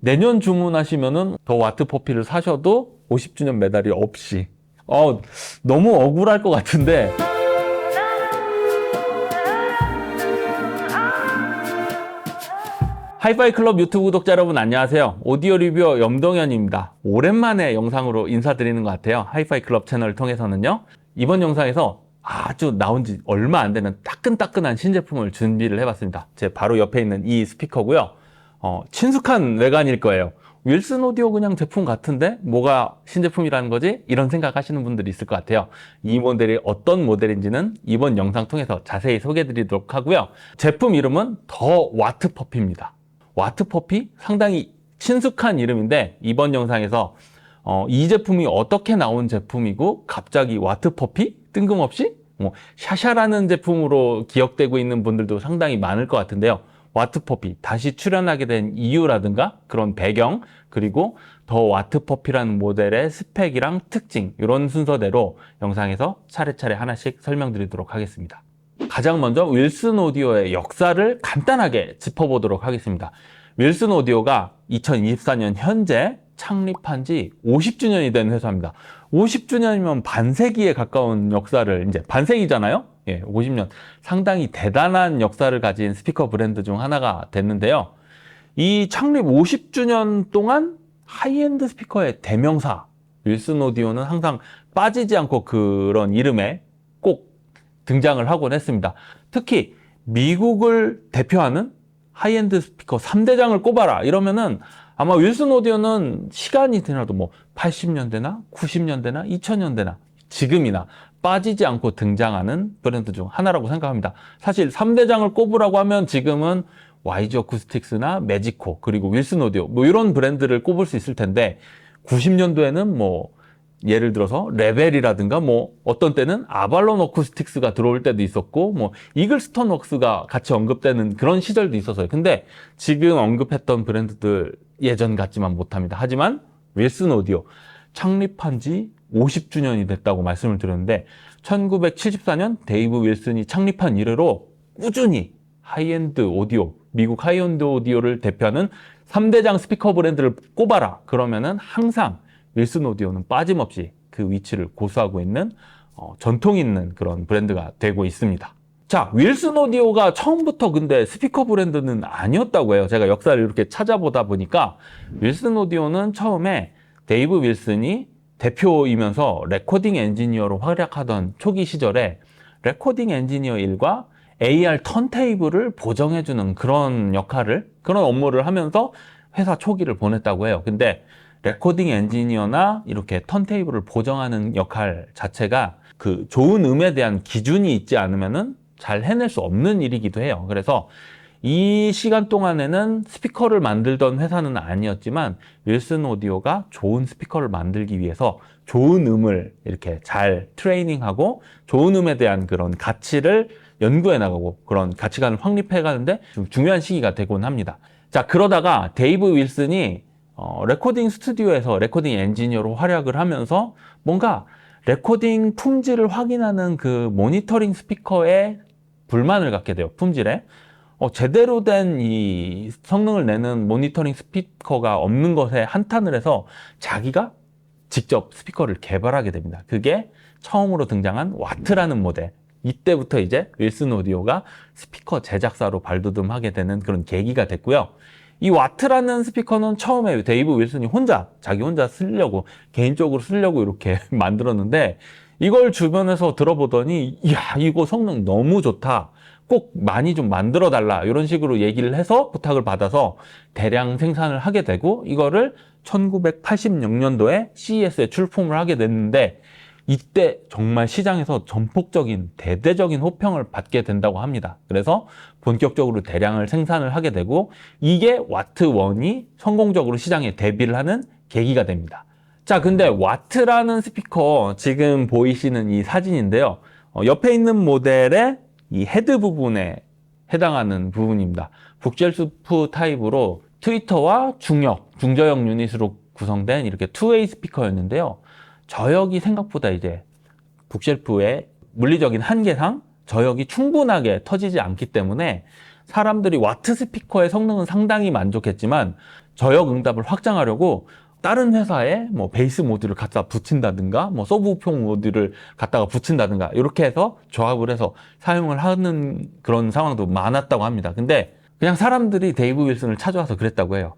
내년 주문하시면은 더 와트 퍼피를 사셔도 50주년 메달이 없이. 너무 억울할 것 같은데. 하이파이 클럽 유튜브 구독자 여러분 안녕하세요. 오디오 리뷰어 염동현입니다. 오랜만에 영상으로 인사드리는 것 같아요. 하이파이 클럽 채널을 통해서는요. 이번 영상에서 아주 나온 지 얼마 안 되는 따끈따끈한 신제품을 준비를 해봤습니다. 제 바로 옆에 있는 이 스피커고요. 친숙한 외관일 거예요. 윌슨 오디오 그냥 제품 같은데 뭐가 신제품이라는 거지? 이런 생각하시는 분들이 있을 것 같아요. 이 모델이 어떤 모델인지는 이번 영상 통해서 자세히 소개해 드리도록 하고요. 제품 이름은 더 와트 퍼피입니다. 와트 퍼피? 상당히 친숙한 이름인데 이번 영상에서 이 제품이 어떻게 나온 제품이고 갑자기 와트 퍼피? 뜬금없이? 샤샤라는 제품으로 기억되고 있는 분들도 상당히 많을 것 같은데요. 와트퍼피 다시 출연하게 된 이유라든가 그런 배경, 그리고 더 와트퍼피라는 모델의 스펙이랑 특징, 이런 순서대로 영상에서 차례차례 하나씩 설명드리도록 하겠습니다. 가장 먼저 윌슨 오디오의 역사를 간단하게 짚어보도록 하겠습니다. 윌슨 오디오가 2024년 현재 창립한 지 50주년이 된 회사입니다. 50주년이면 반세기에 가까운 역사를, 이제 반세기잖아요? 예, 50년. 상당히 대단한 역사를 가진 스피커 브랜드 중 하나가 됐는데요. 이 창립 50주년 동안 하이엔드 스피커의 대명사, 윌슨 오디오는 항상 빠지지 않고 그런 이름에 꼭 등장을 하곤 했습니다. 특히 미국을 대표하는 하이엔드 스피커 3대장을 꼽아라 이러면은 아마 윌슨 오디오는 시간이 지나도 80년대나 90년대나 2000년대나 지금이나 빠지지 않고 등장하는 브랜드 중 하나라고 생각합니다. 사실 3대장을 꼽으라고 하면 지금은 YG 어쿠스틱스나 매지코, 그리고 윌슨 오디오 이런 브랜드를 꼽을 수 있을 텐데 90년도에는 예를 들어서 레벨이라든가 어떤 때는 아발론 어쿠스틱스가 들어올 때도 있었고 이글스톤 웍스가 같이 언급되는 그런 시절도 있었어요. 근데 지금 언급했던 브랜드들 예전 같지만 못합니다. 하지만 윌슨 오디오 창립한 지 50주년이 됐다고 말씀을 드렸는데 1974년 데이브 윌슨이 창립한 이래로 꾸준히 하이엔드 오디오, 미국 하이엔드 오디오를 대표하는 3대장 스피커 브랜드를 꼽아라 그러면은 항상 윌슨 오디오는 빠짐없이 그 위치를 고수하고 있는 전통 있는 그런 브랜드가 되고 있습니다. 자, 윌슨 오디오가 처음부터 근데 스피커 브랜드는 아니었다고 해요. 제가 역사를 이렇게 찾아보다 보니까 윌슨 오디오는 처음에 데이브 윌슨이 대표이면서 레코딩 엔지니어로 활약하던 초기 시절에 레코딩 엔지니어 일과 AR 턴테이블을 보정해주는 그런 역할을, 그런 업무를 하면서 회사 초기를 보냈다고 해요. 근데 레코딩 엔지니어나 이렇게 턴테이블을 보정하는 역할 자체가 그 좋은 음에 대한 기준이 있지 않으면은 잘 해낼 수 없는 일이기도 해요. 그래서 이 시간 동안에는 스피커를 만들던 회사는 아니었지만 윌슨 오디오가 좋은 스피커를 만들기 위해서 좋은 음을 이렇게 잘 트레이닝하고 좋은 음에 대한 그런 가치를 연구해 나가고 그런 가치관을 확립해 가는데 좀 중요한 시기가 되곤 합니다. 자, 그러다가 데이브 윌슨이 레코딩 스튜디오에서 레코딩 엔지니어로 활약을 하면서 뭔가 레코딩 품질을 확인하는 그 모니터링 스피커에 불만을 갖게 돼요. 품질에. 제대로 된 이 성능을 내는 모니터링 스피커가 없는 것에 한탄을 해서 자기가 직접 스피커를 개발하게 됩니다. 그게 처음으로 등장한 와트라는 모델. 이때부터 이제 윌슨 오디오가 스피커 제작사로 발돋움하게 되는 그런 계기가 됐고요. 이 와트라는 스피커는 처음에 데이브 윌슨이 자기 혼자 쓰려고, 개인적으로 쓰려고 이렇게 만들었는데 이걸 주변에서 들어보더니 이야, 이거 성능 너무 좋다. 꼭 많이 좀 만들어 달라. 이런 식으로 얘기를 해서 부탁을 받아서 대량 생산을 하게 되고 이거를 1986년도에 CES에 출품을 하게 됐는데 이때 정말 시장에서 전폭적인 대대적인 호평을 받게 된다고 합니다. 그래서 본격적으로 대량을 생산을 하게 되고 이게 와트 1이 성공적으로 시장에 데뷔를 하는 계기가 됩니다. 자, 근데 와트라는 스피커 지금 보이시는 이 사진인데요. 옆에 있는 모델의 이 헤드 부분에 해당하는 부분입니다. 북쉘프 타입으로 트위터와 중저역 유닛으로 구성된 이렇게 2웨이 스피커였는데요. 저역이 생각보다 이제 북쉘프의 물리적인 한계상 저역이 충분하게 터지지 않기 때문에 사람들이 와트 스피커의 성능은 상당히 만족했지만 저역 응답을 확장하려고 다른 회사에 뭐 베이스 모듈을 갖다 붙인다든가 뭐 서브우퍼 모듈을 갖다가 붙인다든가 이렇게 해서 조합을 해서 사용을 하는 그런 상황도 많았다고 합니다. 근데 그냥 사람들이 데이브 윌슨을 찾아와서 그랬다고 해요.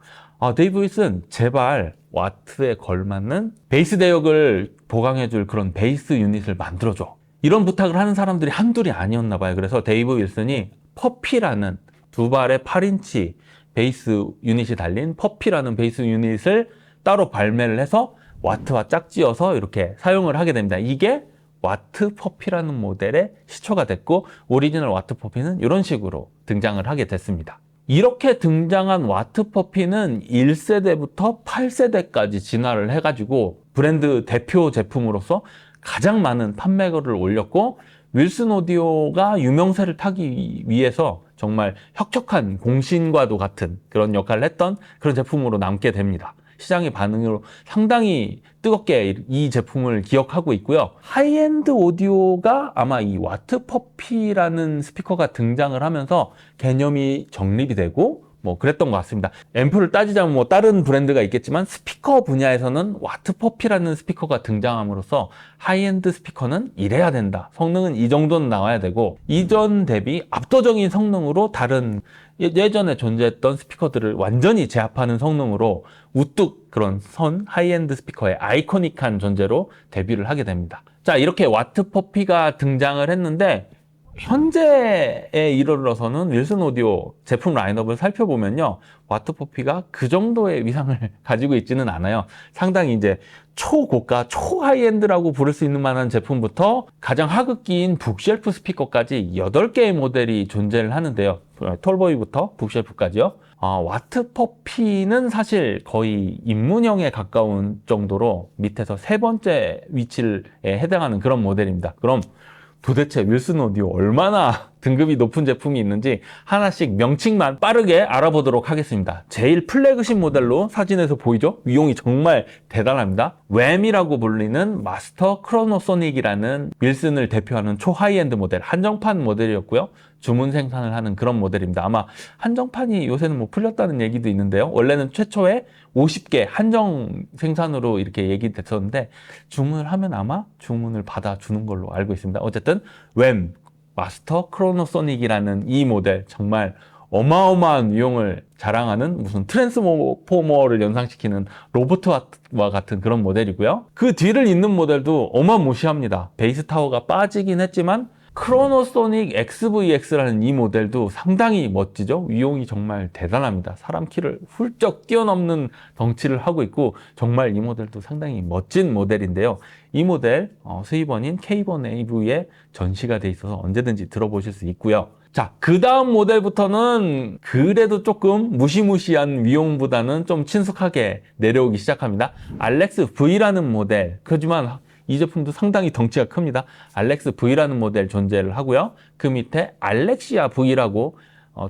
데이브 윌슨 제발 와트에 걸맞는 베이스 대역을 보강해줄 그런 베이스 유닛을 만들어줘. 이런 부탁을 하는 사람들이 한둘이 아니었나 봐요. 그래서 데이브 윌슨이 퍼피라는 두 발의 8인치 베이스 유닛이 달린 퍼피라는 베이스 유닛을 따로 발매를 해서 와트와 짝지어서 이렇게 사용을 하게 됩니다. 이게 와트 퍼피라는 모델의 시초가 됐고 오리지널 와트 퍼피는 이런 식으로 등장을 하게 됐습니다. 이렇게 등장한 와트 퍼피는 1세대부터 8세대까지 진화를 해가지고 브랜드 대표 제품으로서 가장 많은 판매거를 올렸고 윌슨 오디오가 유명세를 타기 위해서 정말 혁혁한 공신과도 같은 그런 역할을 했던 그런 제품으로 남게 됩니다. 시장의 반응으로 상당히 뜨겁게 이 제품을 기억하고 있고요. 하이엔드 오디오가 아마 이 와트 퍼피라는 스피커가 등장을 하면서 개념이 정립이 되고 뭐 그랬던 것 같습니다. 앰프를 따지자면 뭐 다른 브랜드가 있겠지만 스피커 분야에서는 와트 퍼피라는 스피커가 등장함으로써 하이엔드 스피커는 이래야 된다. 성능은 이 정도는 나와야 되고 이전 대비 압도적인 성능으로 다른 예전에 존재했던 스피커들을 완전히 제압하는 성능으로 우뚝 그런 하이엔드 스피커의 아이코닉한 존재로 데뷔를 하게 됩니다. 자, 이렇게 와트 퍼피가 등장을 했는데 현재에 이르러서는 윌슨 오디오 제품 라인업을 살펴보면요. 와트 퍼피가 그 정도의 위상을 가지고 있지는 않아요. 상당히 이제 초고가, 초하이엔드라고 부를 수 있는 만한 제품부터 가장 하극기인 북쉘프 스피커까지 8개의 모델이 존재를 하는데요. 톨보이부터 북쉘프까지요. 와트 퍼피는 사실 거의 입문형에 가까운 정도로 밑에서 세 번째 위치에 해당하는 그런 모델입니다. 그럼 도대체 윌슨 오디오 얼마나 등급이 높은 제품이 있는지 하나씩 명칭만 빠르게 알아보도록 하겠습니다. 제일 플래그십 모델로 사진에서 보이죠? 위용이 정말 대단합니다. 웸이라고 불리는 마스터 크로노소닉이라는 윌슨을 대표하는 초하이엔드 모델, 한정판 모델이었고요. 주문 생산을 하는 그런 모델입니다. 아마 한정판이 요새는 뭐 풀렸다는 얘기도 있는데요. 원래는 최초에 50개 한정 생산으로 이렇게 얘기됐었는데 주문을 하면 아마 주문을 받아주는 걸로 알고 있습니다. 어쨌든 웸 마스터 크로노소닉이라는 이 모델 정말 어마어마한 위용을 자랑하는 무슨 트랜스포머를 연상시키는 로봇과 같은 그런 모델이고요. 그 뒤를 잇는 모델도 어마무시합니다. 베이스 타워가 빠지긴 했지만 크로노소닉 XVX라는 이 모델도 상당히 멋지죠. 위용이 정말 대단합니다. 사람 키를 훌쩍 뛰어넘는 덩치를 하고 있고 정말 이 모델도 상당히 멋진 모델인데요. 이 모델 수입원인 K-번 AV에 전시가 돼 있어서 언제든지 들어보실 수 있고요. 자, 그 다음 모델부터는 그래도 조금 무시무시한 위용보다는 좀 친숙하게 내려오기 시작합니다. 알렉스 V라는 모델. 그렇지만 이 제품도 상당히 덩치가 큽니다. 알렉스 V라는 모델 존재를 하고요. 그 밑에 알렉시아 V라고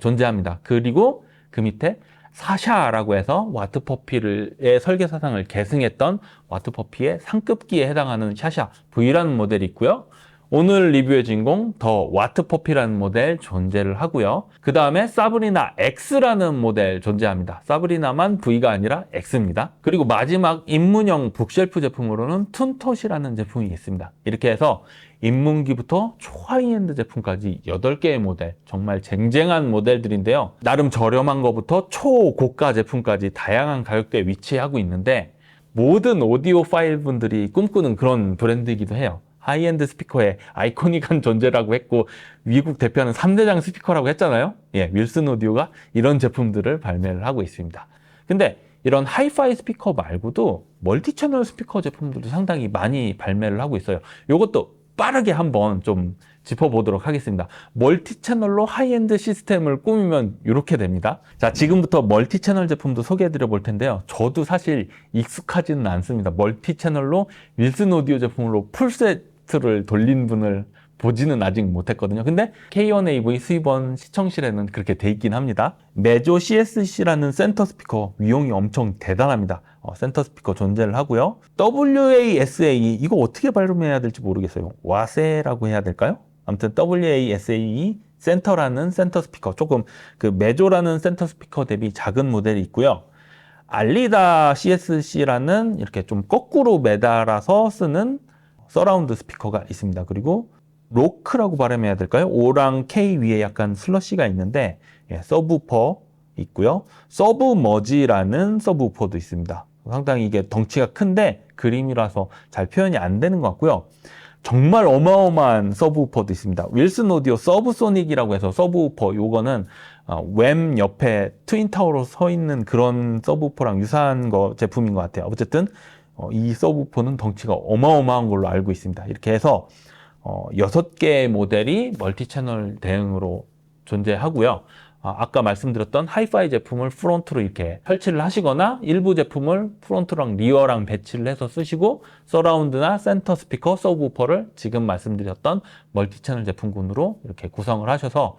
존재합니다. 그리고 그 밑에 사샤라고 해서 와트퍼피의 설계 사상을 계승했던 와트퍼피의 상급기에 해당하는 샤샤 V라는 모델이 있고요. 오늘 리뷰의 주인공 더 와트퍼피라는 모델 존재를 하고요. 그 다음에 사브리나 X라는 모델 존재합니다. 사브리나만 V가 아니라 X입니다. 그리고 마지막 입문형 북쉘프 제품으로는 툰톳이라는 제품이 있습니다. 이렇게 해서 입문기부터 초하이엔드 제품까지 8개의 모델, 정말 쟁쟁한 모델들인데요. 나름 저렴한 것부터 초고가 제품까지 다양한 가격대에 위치하고 있는데 모든 오디오 파일 분들이 꿈꾸는 그런 브랜드이기도 해요. 하이엔드 스피커의 아이코닉한 존재라고 했고 미국 대표하는 3대장 스피커라고 했잖아요. 예, 윌슨 오디오가 이런 제품들을 발매를 하고 있습니다. 근데 이런 하이파이 스피커 말고도 멀티 채널 스피커 제품들도 상당히 많이 발매를 하고 있어요. 이것도 빠르게 한번 좀 짚어보도록 하겠습니다. 멀티 채널로 하이엔드 시스템을 꾸미면 이렇게 됩니다. 자, 지금부터 멀티 채널 제품도 소개해드려 볼 텐데요. 저도 사실 익숙하지는 않습니다. 멀티 채널로 윌슨 오디오 제품으로 풀세트를 돌린 분을 보지는 아직 못했거든요. 근데 K1AV 수입원 시청실에는 그렇게 돼 있긴 합니다. 메조 CSC라는 센터 스피커 위용이 엄청 대단합니다. 센터 스피커 존재를 하고요. WASA 이거 어떻게 발음해야 될지 모르겠어요. 와세라고 해야 될까요? 아무튼 WASA 센터라는 센터 스피커 조금 그 메조라는 센터 스피커 대비 작은 모델이 있고요. 알리다 CSC라는 이렇게 좀 거꾸로 매달아서 쓰는 서라운드 스피커가 있습니다. 그리고 로크라고 발음해야 될까요? O랑 K 위에 약간 슬러시가 있는데 서브우퍼 있고요. 서브머지라는 서브우퍼도 있습니다. 상당히 이게 덩치가 큰데 그림이라서 잘 표현이 안 되는 것 같고요. 정말 어마어마한 서브우퍼도 있습니다. 윌슨 오디오 서브소닉이라고 해서 서브우퍼, 요거는 웸 옆에 트윈타워로 서 있는 그런 서브우퍼랑 유사한 제품인 것 같아요. 어쨌든 이 서브우퍼는 덩치가 어마어마한 걸로 알고 있습니다. 이렇게 해서 6개의 모델이 멀티채널 대응으로 존재하고요. 아까 말씀드렸던 하이파이 제품을 프론트로 이렇게 설치를 하시거나 일부 제품을 프론트랑 리어랑 배치를 해서 쓰시고 서라운드나 센터 스피커, 서브우퍼를 지금 말씀드렸던 멀티채널 제품군으로 이렇게 구성을 하셔서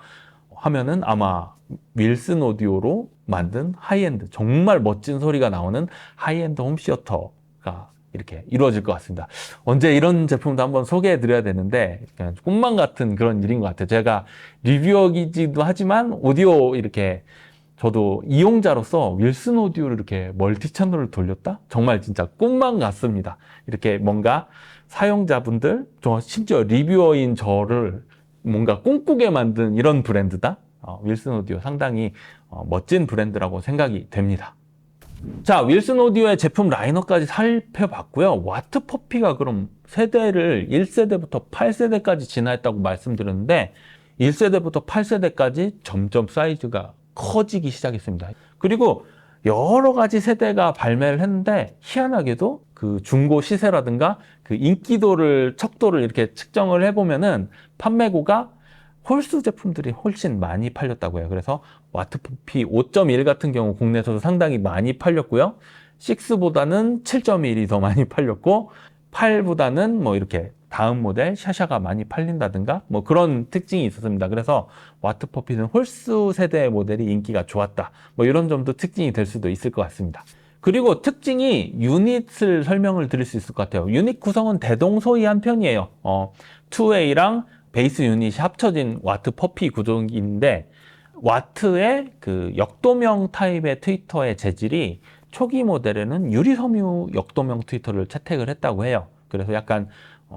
하면은 아마 윌슨 오디오로 만든 하이엔드, 정말 멋진 소리가 나오는 하이엔드 홈시어터가 이렇게 이루어질 것 같습니다. 언제 이런 제품도 한번 소개해 드려야 되는데 그냥 꿈만 같은 그런 일인 것 같아요. 제가 리뷰어기지도 하지만 오디오 이렇게 저도 이용자로서 윌슨 오디오를 이렇게 멀티 채널을 돌렸다? 정말 진짜 꿈만 같습니다. 이렇게 뭔가 사용자분들, 심지어 리뷰어인 저를 뭔가 꿈꾸게 만든 이런 브랜드다? 윌슨 오디오 상당히 멋진 브랜드라고 생각이 됩니다. 자, 윌슨 오디오의 제품 라인업까지 살펴봤고요. 와트퍼피가 그럼 세대를 1세대부터 8세대까지 진화했다고 말씀드렸는데 1세대부터 8세대까지 점점 사이즈가 커지기 시작했습니다. 그리고 여러 가지 세대가 발매를 했는데 희한하게도 그 중고 시세라든가 그 인기도를, 척도를 이렇게 측정을 해보면은 판매고가 홀수 제품들이 훨씬 많이 팔렸다고 해요. 그래서 와트퍼피 5.1 같은 경우 국내에서도 상당히 많이 팔렸고요. 6보다는 7.1이 더 많이 팔렸고 8보다는 뭐 이렇게 다음 모델 샤샤가 많이 팔린다든가 뭐 그런 특징이 있었습니다. 그래서 와트퍼피는 홀수 세대의 모델이 인기가 좋았다. 뭐 이런 점도 특징이 될 수도 있을 것 같습니다. 그리고 특징이 유닛을 설명을 드릴 수 있을 것 같아요. 유닛 구성은 대동소이한 편이에요. 2A랑 베이스 유닛이 합쳐진 와트 퍼피 구조인데 와트의 그 역도명 타입의 트위터의 재질이 초기 모델에는 유리섬유 역도명 트위터를 채택을 했다고 해요. 그래서 약간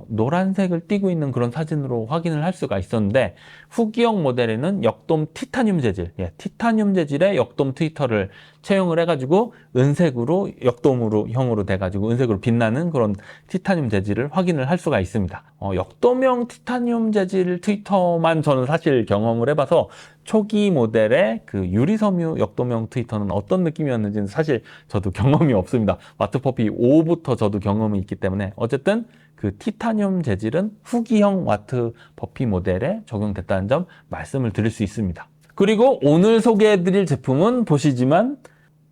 노란색을 띠고 있는 그런 사진으로 확인을 할 수가 있었는데 후기형 모델에는 역돔 티타늄 재질, 티타늄 재질의 역돔 트위터를 채용을 해가지고 은색으로 역돔으로 형으로 돼가지고 은색으로 빛나는 그런 티타늄 재질을 확인을 할 수가 있습니다. 역돔형 티타늄 재질 트위터만 저는 사실 경험을 해봐서 초기 모델의 그 유리섬유 역돔형 트위터는 어떤 느낌이었는지는 사실 저도 경험이 없습니다. 와트퍼피 5부터 저도 경험이 있기 때문에 어쨌든 그 티타늄 재질은 후기형 와트퍼피 모델에 적용됐다는 점 말씀을 드릴 수 있습니다. 그리고 오늘 소개해드릴 제품은 보시지만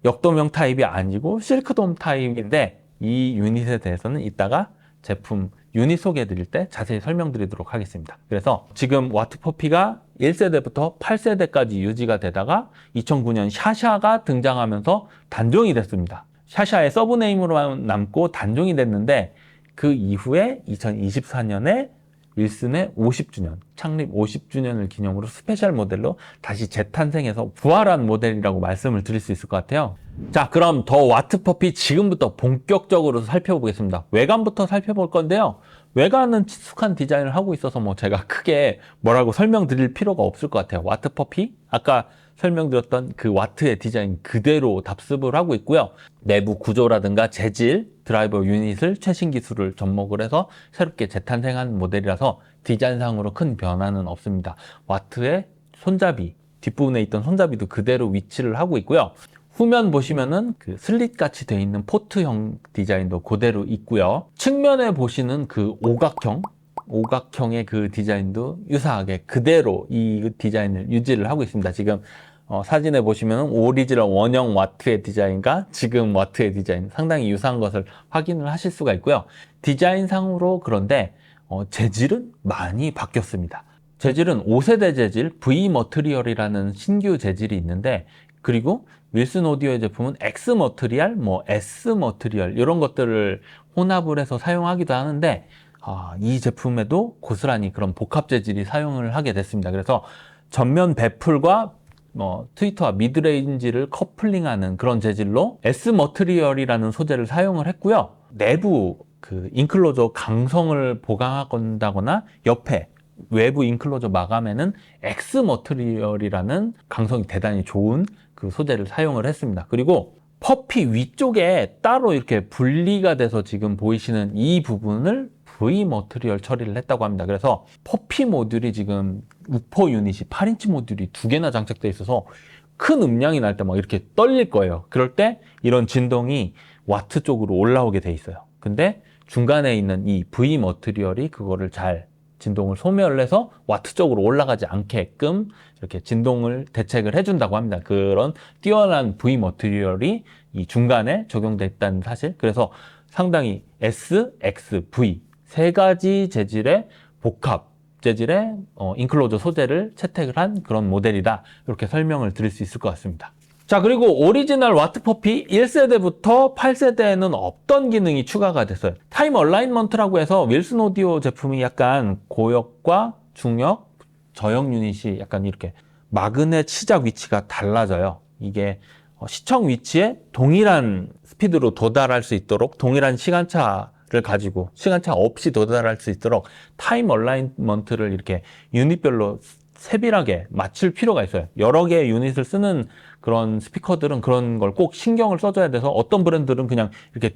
역돔형 타입이 아니고 실크돔 타입인데 이 유닛에 대해서는 이따가 제품 유닛 소개해드릴 때 자세히 설명드리도록 하겠습니다. 그래서 지금 와트퍼피가 1세대부터 8세대까지 유지가 되다가 2009년 샤샤가 등장하면서 단종이 됐습니다. 샤샤의 서브네임으로 남고 단종이 됐는데 그 이후에 2024년에 윌슨의 50주년, 창립 50주년을 기념으로 스페셜 모델로 다시 재탄생해서 부활한 모델이라고 말씀을 드릴 수 있을 것 같아요. 자, 그럼 더 와트퍼피 지금부터 본격적으로 살펴보겠습니다. 외관부터 살펴볼 건데요. 외관은 친숙한 디자인을 하고 있어서 뭐 제가 크게 뭐라고 설명드릴 필요가 없을 것 같아요. 와트퍼피, 아까 설명드렸던 그 와트의 디자인 그대로 답습을 하고 있고요. 내부 구조라든가 재질, 드라이버 유닛을 최신 기술을 접목을 해서 새롭게 재탄생한 모델이라서 디자인상으로 큰 변화는 없습니다. 와트의 손잡이, 뒷부분에 있던 손잡이도 그대로 위치를 하고 있고요. 후면 보시면은 그 슬릿 같이 되어 있는 포트형 디자인도 그대로 있고요. 측면에 보시는 그 오각형의 그 디자인도 유사하게 그대로 이 디자인을 유지를 하고 있습니다. 지금 사진에 보시면 오리지널 원형 와트의 디자인과 지금 와트의 디자인 상당히 유사한 것을 확인을 하실 수가 있고요. 디자인상으로 그런데 재질은 많이 바뀌었습니다. 재질은 5세대 재질 V 머트리얼이라는 신규 재질이 있는데 그리고 윌슨 오디오의 제품은 X 머트리얼, S 머트리얼 이런 것들을 혼합을 해서 사용하기도 하는데 이 제품에도 고스란히 그런 복합 재질이 사용을 하게 됐습니다. 그래서 전면 배풀과 트위터와 미드레인지를 커플링하는 그런 재질로 S 머티리얼이라는 소재를 사용을 했고요. 내부 그 인클로저 강성을 보강한다거나 옆에 외부 인클로저 마감에는 X 머티리얼이라는 강성이 대단히 좋은 그 소재를 사용을 했습니다. 그리고 퍼피 위쪽에 따로 이렇게 분리가 돼서 지금 보이시는 이 부분을 V 머티리얼 처리를 했다고 합니다. 그래서 퍼피 모듈이 지금 우퍼 유닛이 8인치 모듈이 2개나 장착되어 있어서 큰 음량이 날 때 막 이렇게 떨릴 거예요. 그럴 때 이런 진동이 와트 쪽으로 올라오게 돼 있어요. 근데 중간에 있는 이 V 머티리얼이 그거를 잘 진동을 소멸을 해서 와트 쪽으로 올라가지 않게끔 이렇게 진동을 대책을 해준다고 합니다. 그런 뛰어난 V 머티리얼이 이 중간에 적용됐다는 사실. 그래서 상당히 S, X, V 세 가지 재질의 복합 재질의 인클로저 소재를 채택을 한 그런 모델이다. 이렇게 설명을 드릴 수 있을 것 같습니다. 자, 그리고 오리지널 와트퍼피 1세대부터 8세대에는 없던 기능이 추가가 됐어요. 타임 얼라인먼트라고 해서 윌슨 오디오 제품이 약간 고역과 중역, 저역 유닛이 약간 이렇게 마그넷 시작 위치가 달라져요. 이게 시청 위치에 동일한 스피드로 도달할 수 있도록 동일한 시간차를 가지고 시간차 없이 도달할 수 있도록 타임 얼라인먼트를 이렇게 유닛별로 세밀하게 맞출 필요가 있어요. 여러 개의 유닛을 쓰는 그런 스피커들은 그런 걸 꼭 신경을 써줘야 돼서 어떤 브랜드들은 그냥 이렇게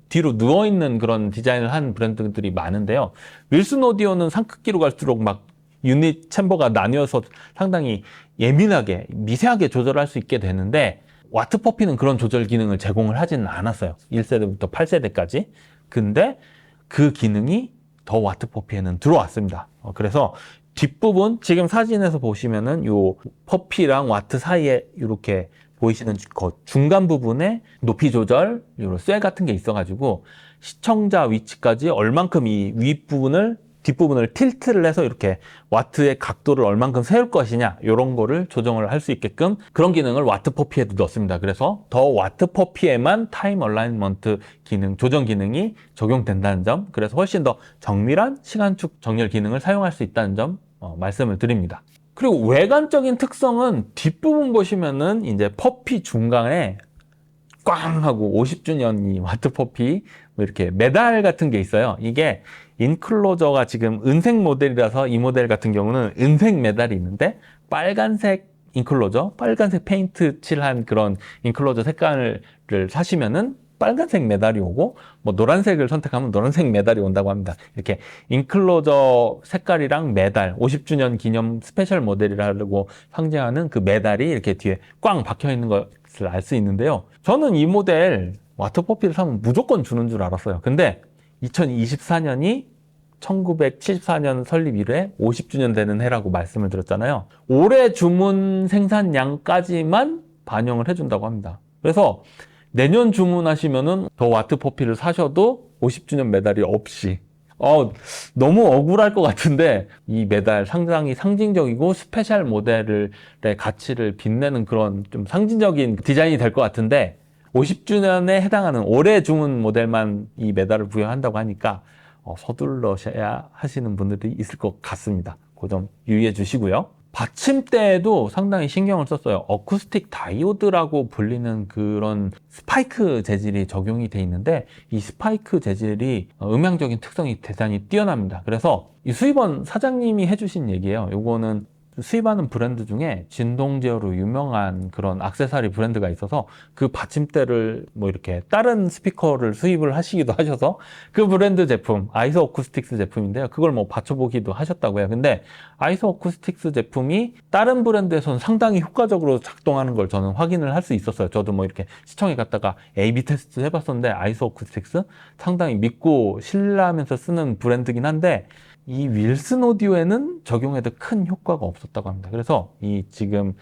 뒤로 누워있는 그런 디자인을 한 브랜드들이 많은데요. 윌슨 오디오는 상급기로 갈수록 막 유닛 챔버가 나뉘어서 상당히 예민하게 미세하게 조절할 수 있게 되는데 와트퍼피는 그런 조절 기능을 제공을 하지는 않았어요. 1세대부터 8세대까지. 근데 그 기능이 더 와트퍼피에는 들어왔습니다. 그래서 뒷부분 지금 사진에서 보시면은 요 퍼피랑 와트 사이에 이렇게 보이시는 중간 부분에 높이 조절, 요런 쇠 같은 게 있어가지고 시청자 위치까지 얼만큼 이 윗부분을 뒷부분을 틸트를 해서 이렇게 와트의 각도를 얼만큼 세울 것이냐 이런 거를 조정을 할 수 있게끔 그런 기능을 와트퍼피에도 넣었습니다. 그래서 더 와트퍼피에만 타임 얼라인먼트 기능, 조정 기능이 적용된다는 점, 그래서 훨씬 더 정밀한 시간축 정렬 기능을 사용할 수 있다는 점 말씀을 드립니다. 그리고 외관적인 특성은 뒷부분 보시면은 이제 퍼피 중간에 꽝 하고 50주년 이 와트퍼피 뭐 이렇게 메달 같은 게 있어요. 이게 인클로저가 지금 은색 모델이라서 이 모델 같은 경우는 은색 메달이 있는데 빨간색 인클로저, 빨간색 페인트 칠한 그런 인클로저 색깔을 사시면은 빨간색 메달이 오고 뭐 노란색을 선택하면 노란색 메달이 온다고 합니다. 이렇게 인클로저 색깔이랑 메달 50주년 기념 스페셜 모델이라고 상징하는 그 메달이 이렇게 뒤에 꽝 박혀 있는 것을 알 수 있는데요. 저는 이 모델 와트퍼피를 사면 무조건 주는 줄 알았어요. 근데 2024년이 1974년 설립 이래 50주년 되는 해라고 말씀을 드렸잖아요. 올해 주문 생산량까지만 반영을 해준다고 합니다. 그래서 내년 주문하시면은 더 와트퍼피를 사셔도 50주년 메달이 없이 너무 억울할 것 같은데 이 메달 상당히 상징적이고 스페셜 모델의 가치를 빛내는 그런 좀 상징적인 디자인이 될 것 같은데 50주년에 해당하는 올해 주문 모델만 이 메달을 부여한다고 하니까 서둘러셔야 하시는 분들이 있을 것 같습니다. 그 점 유의해 주시고요. 받침대에도 상당히 신경을 썼어요. 어쿠스틱 다이오드라고 불리는 그런 스파이크 재질이 적용이 돼 있는데 이 스파이크 재질이 음향적인 특성이 대단히 뛰어납니다. 그래서 이 수입원 사장님이 해주신 얘기예요. 요거는 수입하는 브랜드 중에 진동 제어로 유명한 그런 액세서리 브랜드가 있어서 그 받침대를 뭐 이렇게 다른 스피커를 수입을 하시기도 하셔서 그 브랜드 제품 아이소 어쿠스틱스 제품인데요. 그걸 뭐 받쳐보기도 하셨다고 해요. 근데 아이소 어쿠스틱스 제품이 다른 브랜드에서는 상당히 효과적으로 작동하는 걸 저는 확인을 할 수 있었어요. 저도 뭐 이렇게 시청에 갔다가 A/B 테스트 해봤었는데 아이소 어쿠스틱스 상당히 믿고 신뢰하면서 쓰는 브랜드긴 한데 이 윌슨 오디오에는 적용해도 큰 효과가 없었다고 합니다. 그래서 이 지금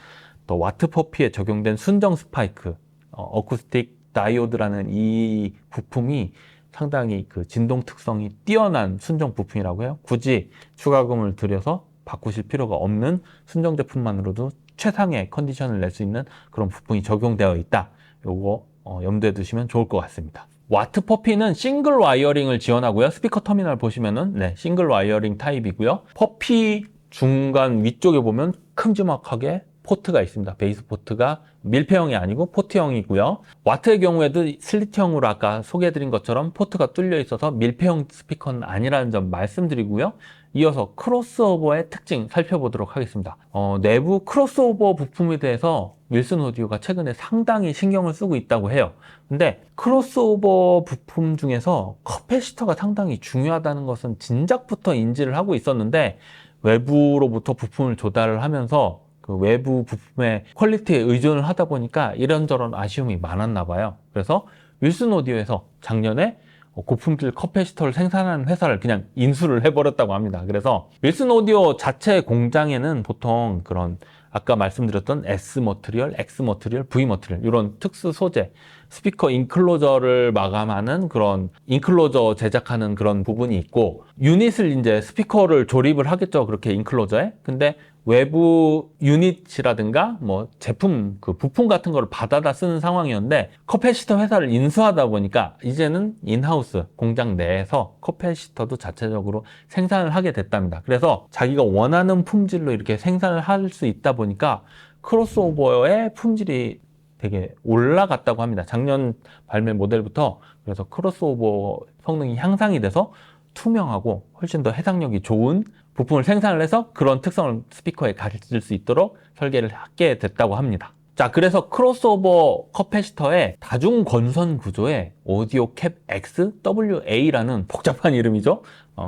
더 와트퍼피에 적용된 순정 스파이크 어쿠스틱 다이오드라는 이 부품이 상당히 그 진동 특성이 뛰어난 순정 부품이라고 해요. 굳이 추가금을 들여서 바꾸실 필요가 없는 순정 제품만으로도 최상의 컨디션을 낼 수 있는 그런 부품이 적용되어 있다. 요거 염두에 두시면 좋을 것 같습니다. 와트퍼피는 싱글 와이어링을 지원하고요. 스피커 터미널 보시면은 싱글 와이어링 타입이고요. 퍼피 중간 위쪽에 보면 큼지막하게 포트가 있습니다. 베이스 포트가 밀폐형이 아니고 포트형이고요. 와트의 경우에도 슬릿형으로 아까 소개해드린 것처럼 포트가 뚫려 있어서 밀폐형 스피커는 아니라는 점 말씀드리고요. 이어서 크로스오버의 특징 살펴보도록 하겠습니다. 내부 크로스오버 부품에 대해서 윌슨 오디오가 최근에 상당히 신경을 쓰고 있다고 해요. 근데 크로스오버 부품 중에서 커패시터가 상당히 중요하다는 것은 진작부터 인지를 하고 있었는데, 외부로부터 부품을 조달을 하면서 그 외부 부품의 퀄리티에 의존을 하다 보니까 이런저런 아쉬움이 많았나 봐요. 그래서 윌슨 오디오에서 작년에 고품질 커패시터를 생산하는 회사를 그냥 인수를 해버렸다고 합니다. 그래서 윌슨 오디오 자체 공장에는 보통 그런 아까 말씀드렸던 S 머티리얼, X 머티리얼, V 머티리얼 이런 특수 소재, 스피커 인클로저를 마감하는 그런 인클로저 제작하는 그런 부분이 있고, 유닛을 이제 스피커를 조립을 하겠죠. 그렇게 인클로저에. 근데 외부 유닛이라든가 뭐 제품 그 부품 같은 거를 받아다 쓰는 상황이었는데, 커패시터 회사를 인수하다 보니까 이제는 인하우스 공장 내에서 커패시터도 자체적으로 생산을 하게 됐답니다. 그래서 자기가 원하는 품질로 이렇게 생산을 할 수 있다 보니까 크로스오버의 품질이 되게 올라갔다고 합니다. 작년 발매 모델부터. 그래서 크로스오버 성능이 향상이 돼서 투명하고 훨씬 더 해상력이 좋은 부품을 생산을 해서 그런 특성을 스피커에 가질 수 있도록 설계를 하게 됐다고 합니다. 자, 그래서 크로스오버 커패시터의 다중 건선 구조의 오디오 캡 XWA라는 복잡한 이름이죠.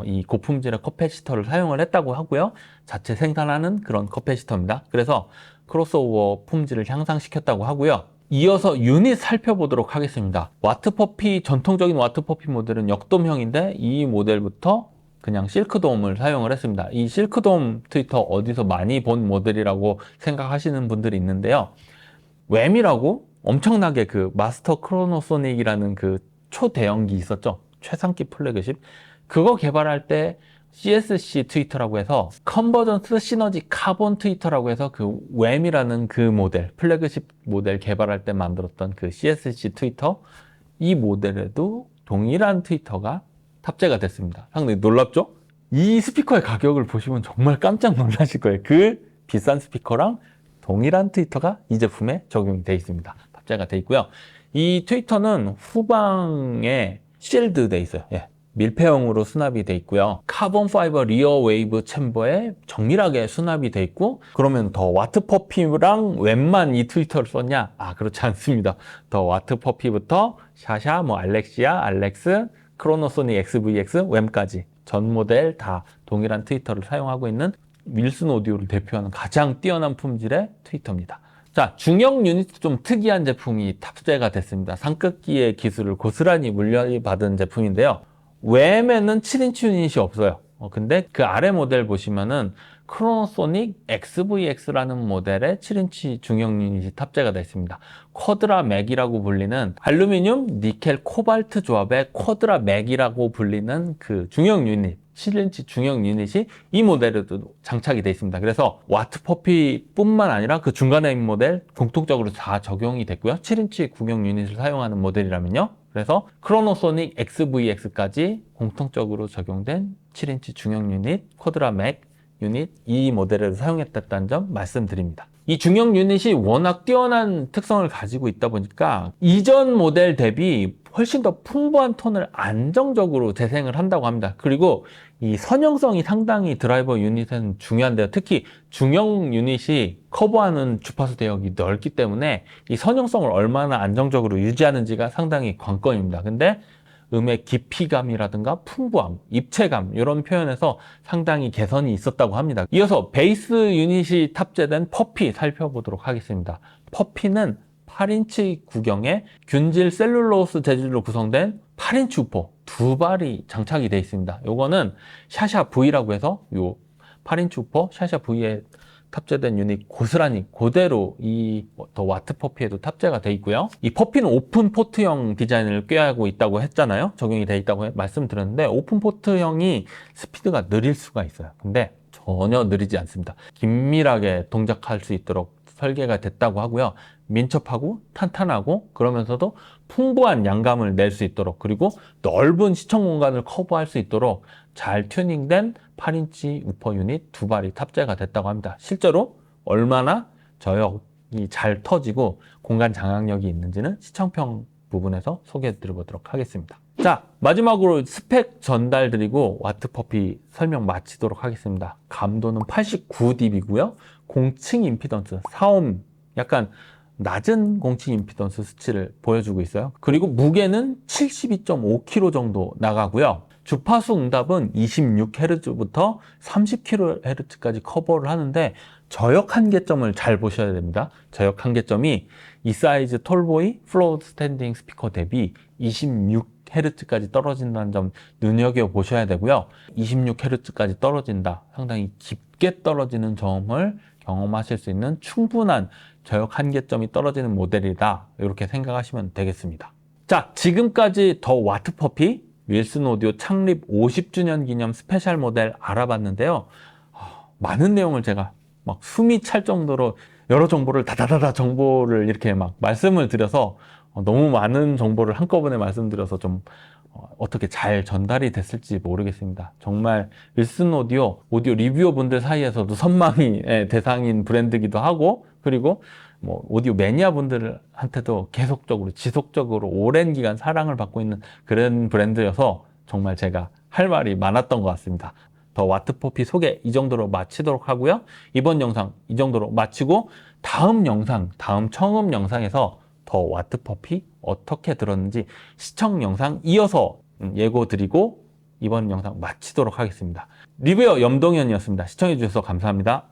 이 고품질의 커패시터를 사용을 했다고 하고요. 자체 생산하는 그런 커패시터입니다. 그래서 크로스오버 품질을 향상시켰다고 하고요. 이어서 유닛 살펴보도록 하겠습니다. 와트퍼피, 전통적인 와트퍼피 모델은 역돔형인데 이 모델부터 그냥 실크돔을 사용을 했습니다. 이 실크돔 트위터 어디서 많이 본 모델이라고 생각하시는 분들이 있는데요. 웸이라고 엄청나게 그 마스터 크로노소닉이라는 그 초대형기 있었죠. 최상급 플래그십. 그거 개발할 때 CSC 트위터라고 해서 컨버전스 시너지 카본 트위터라고 해서 그 웸이라는 그 모델, 플래그십 모델 개발할 때 만들었던 그 CSC 트위터, 이 모델에도 동일한 트위터가 탑재가 됐습니다. 상당히 놀랍죠? 이 스피커의 가격을 보시면 정말 깜짝 놀라실 거예요. 그 비싼 스피커랑 동일한 트위터가 이 제품에 적용이 되어 있습니다. 탑재가 되어 있고요. 이 트위터는 후방에 실드 되어 있어요. 예. 밀폐형으로 수납이 돼 있고요. 카본 파이버 리어 웨이브 챔버에 정밀하게 수납이 돼 있고, 그러면 더 와트퍼피랑 웸만 이 트위터를 썼냐? 아, 그렇지 않습니다. 더 와트퍼피부터 샤샤, 뭐 알렉시아, 알렉스, 크로노소닉 XVX, 웸까지 전 모델 다 동일한 트위터를 사용하고 있는 윌슨 오디오를 대표하는 가장 뛰어난 품질의 트위터입니다. 자, 중형 유닛 좀 특이한 제품이 탑재가 됐습니다. 상급기의 기술을 고스란히 물려받은 제품인데요. 웸에는 7인치 유닛이 없어요. 근데 그 아래 모델 보시면은 크로노소닉 XVX라는 모델의 7인치 중형 유닛이 탑재가 되어 있습니다. 쿼드라 맥이라고 불리는 알루미늄, 니켈, 코발트 조합의 쿼드라 맥이라고 불리는 그 중형 유닛, 7인치 중형 유닛이 이 모델에도 장착이 되어 있습니다. 그래서 와트퍼피 뿐만 아니라 그 중간에 있는 모델 공통적으로 다 적용이 됐고요. 7인치 구형 유닛을 사용하는 모델이라면요. 그래서 크로노소닉 XVX까지 공통적으로 적용된 7인치 중형 유닛, 쿼드라 맥 유닛, 이 모델을 사용했다는 점 말씀드립니다. 이 중형 유닛이 워낙 뛰어난 특성을 가지고 있다 보니까 이전 모델 대비 훨씬 더 풍부한 톤을 안정적으로 재생을 한다고 합니다. 그리고 이 선형성이 상당히 드라이버 유닛은 중요한데요. 특히 중형 유닛이 커버하는 주파수 대역이 넓기 때문에 이 선형성을 얼마나 안정적으로 유지하는지가 상당히 관건입니다. 근데 음의 깊이감이라든가 풍부함, 입체감 이런 표현에서 상당히 개선이 있었다고 합니다. 이어서 베이스 유닛이 탑재된 퍼피 살펴보도록 하겠습니다. 퍼피는 8인치 구경의 균질 셀룰로스 재질로 구성된 8인치 우퍼 두 발이 장착이 되어 있습니다. 요거는 샤샤 V라고 해서 요 8인치 우퍼 샤샤 V에 탑재된 유닛 고스란히 그대로 이 더 와트 퍼피에도 탑재가 되어 있고요. 이 퍼피는 오픈 포트형 디자인을 꾀하고 있다고 했잖아요. 적용이 되어 있다고 말씀드렸는데, 오픈 포트형이 스피드가 느릴 수가 있어요. 근데 전혀 느리지 않습니다. 긴밀하게 동작할 수 있도록 설계가 됐다고 하고요. 민첩하고 탄탄하고 그러면서도 풍부한 양감을 낼 수 있도록, 그리고 넓은 시청 공간을 커버할 수 있도록 잘 튜닝된 8인치 우퍼 유닛 두 발이 탑재가 됐다고 합니다. 실제로 얼마나 저역이 잘 터지고 공간 장악력이 있는지는 시청평 부분에서 소개해 드려보도록 하겠습니다. 자, 마지막으로 스펙 전달드리고 와트퍼피 설명 마치도록 하겠습니다. 감도는 89dB고요. 공칭 임피던스 4옴, 약간 낮은 공칭 임피던스 수치를 보여주고 있어요. 그리고 무게는 72.5kg 정도 나가고요. 주파수 응답은 26Hz부터 30kHz까지 커버를 하는데 저역 한계점을 잘 보셔야 됩니다. 저역 한계점이 이 사이즈 톨보이 플로우 스탠딩 스피커 대비 26Hz까지 떨어진다는 점 눈여겨보셔야 되고요. 26Hz까지 떨어진다. 상당히 깊게 떨어지는 점을 경험하실 수 있는 충분한 저역 한계점이 떨어지는 모델이다. 이렇게 생각하시면 되겠습니다. 자, 지금까지 더 와트퍼피 윌슨 오디오 창립 50주년 기념 스페셜 모델 알아봤는데요. 많은 내용을 제가 막 숨이 찰 정도로 여러 정보를 다다다다 정보를 이렇게 막 말씀을 드려서 너무 많은 정보를 한꺼번에 말씀드려서 좀 어떻게 잘 전달이 됐을지 모르겠습니다. 정말 윌슨 오디오 리뷰어 분들 사이에서도 선망의 대상인 브랜드기도 하고, 그리고 뭐 오디오 매니아 분들한테도 계속적으로 지속적으로 오랜 기간 사랑을 받고 있는 그런 브랜드여서 정말 제가 할 말이 많았던 것 같습니다. 더 와트퍼피 소개 이 정도로 마치도록 하고요. 이번 영상 이 정도로 마치고 다음 영상, 다음 청음 영상에서 더 와트퍼피 어떻게 들었는지 시청 영상 이어서 예고 드리고 이번 영상 마치도록 하겠습니다. 리뷰어 염동현이었습니다. 시청해 주셔서 감사합니다.